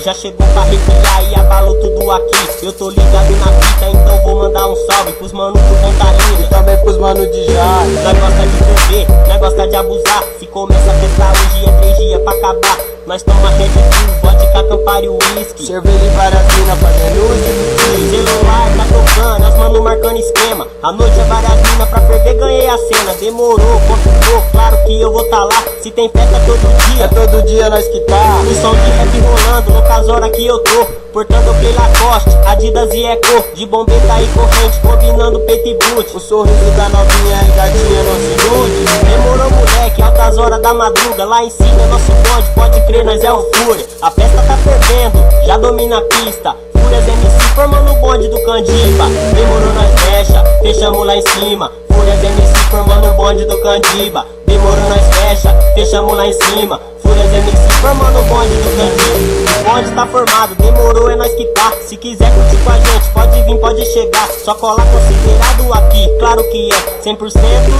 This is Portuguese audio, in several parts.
já chegou pra arrepiar e abalou tudo aqui. Eu tô ligado na fita, então vou mandar um salve pros manos do Pontarinho e também pros manos de Jales. Nós gosta de beber, nós gosta de abusar. Se começa a festar hoje é 3 dias pra acabar. Nós toma Red Bull, vodka, Campari e whisky, cerveja e várias minas fazendo uso. Celular tá tocando, as mano marcando esquema. A noite é várias minas, pra ferver ganhei a cena. Demorou, confirmou, claro que eu vou tá lá. Se tem festa todo dia, é todo dia nós que tá. O som de rap rolando, loucas horas que eu tô portando ok Lacoste, Adidas e Eco, de bombeta e corrente, combinando peito e boot. O sorriso da novinha e gatinha não se ilude. Demorou moleque, altas horas da madruga. Lá em cima é nosso bonde, pode crer, nós é o Fúria. A festa tá fervendo, já domina a pista. Fúrias MC formando o bonde do Candiba. Demorou nós fecha, fechamos lá em cima. Fúrias MC formando o bonde do Candiba. Demorou nós fecha, fechamos lá em cima. Fúrias MC formando o bonde do Candiba. O bonde tá formado, demorou é nós que tá. Se quiser curtir com a gente, pode vir, pode chegar. Só colar considerado aqui, claro que é 100%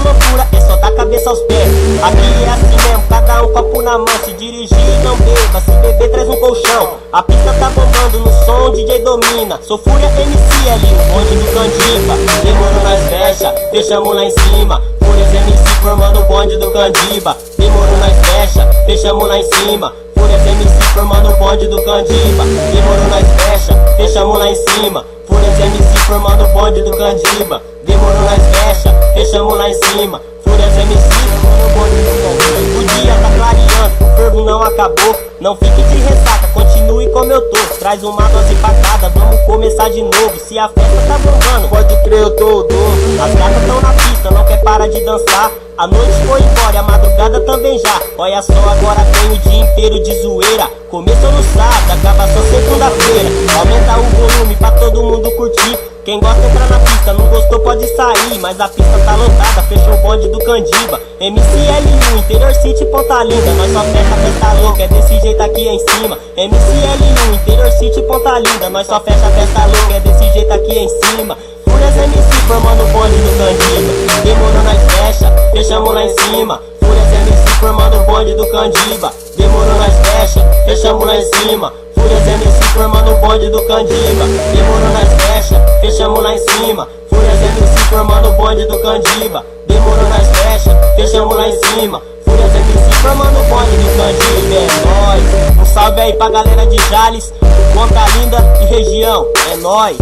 loucura, é só da cabeça aos pés. Aqui é assim mesmo, cada um copo na mão. Se dirigir não beba, se beber traz um colchão. A pista tá bombando no som, DJ domina. Sou Fúria MC ali, o bonde do Candiba. Demorou nós fecha, fechamos lá em cima. Fúrias MC formando o bonde do Candiba. Demorou nós fecha, fechamos lá em cima. Fúrias MC formando o bonde do Candiba. Demorou nós fecha, fechamos lá em cima. Fúrias MC formando o bonde do Candiba. Demorou nós fecha, fechamos lá em cima. Fúrias MC formando o bonde do Candiba. O dia tá clareando, o fervo não acabou. Não fique de ressaca, continue como eu tô. Traz uma dose pra cada, vamos começar de novo. Se a festa tá bombando, pode crer, eu tô doido. As gatas tão na pista, não quer parar de dançar. A noite foi embora e a madrugada também já. Olha só, agora tem o dia inteiro de zoeira. Começou no sábado, acaba só segunda-feira. Aumenta o volume pra todo mundo curtir. Quem gosta entra na pista, não gostou pode sair. Mas a pista tá lotada, fechou o bonde do Candiba. MCL1, Interior City, Ponta Linda. Nós só fecha a festa louca, é desse jeito aqui em cima. MCL1, Interior City, Ponta Linda. Nós só fecha a festa louca, é desse jeito aqui em cima. Fúrias MC formando o bonde do Candiba. Demorou nós fecha, fechamos lá em cima. Fúrias MC formando o bonde do Candiba. Demorou nós fecha, fechamos lá em cima. Fúrias MC formando o bonde do Candiba. Demorou nós fecha, fechamos lá em cima. Fúrias MC formando o bonde do Candiba. Demorou nós fecha, fechamos lá em cima. Fúrias MC formando o bonde do Candiba. É nóis. Um salve aí pra galera de Jales, Ponta Linda e região. É nóis.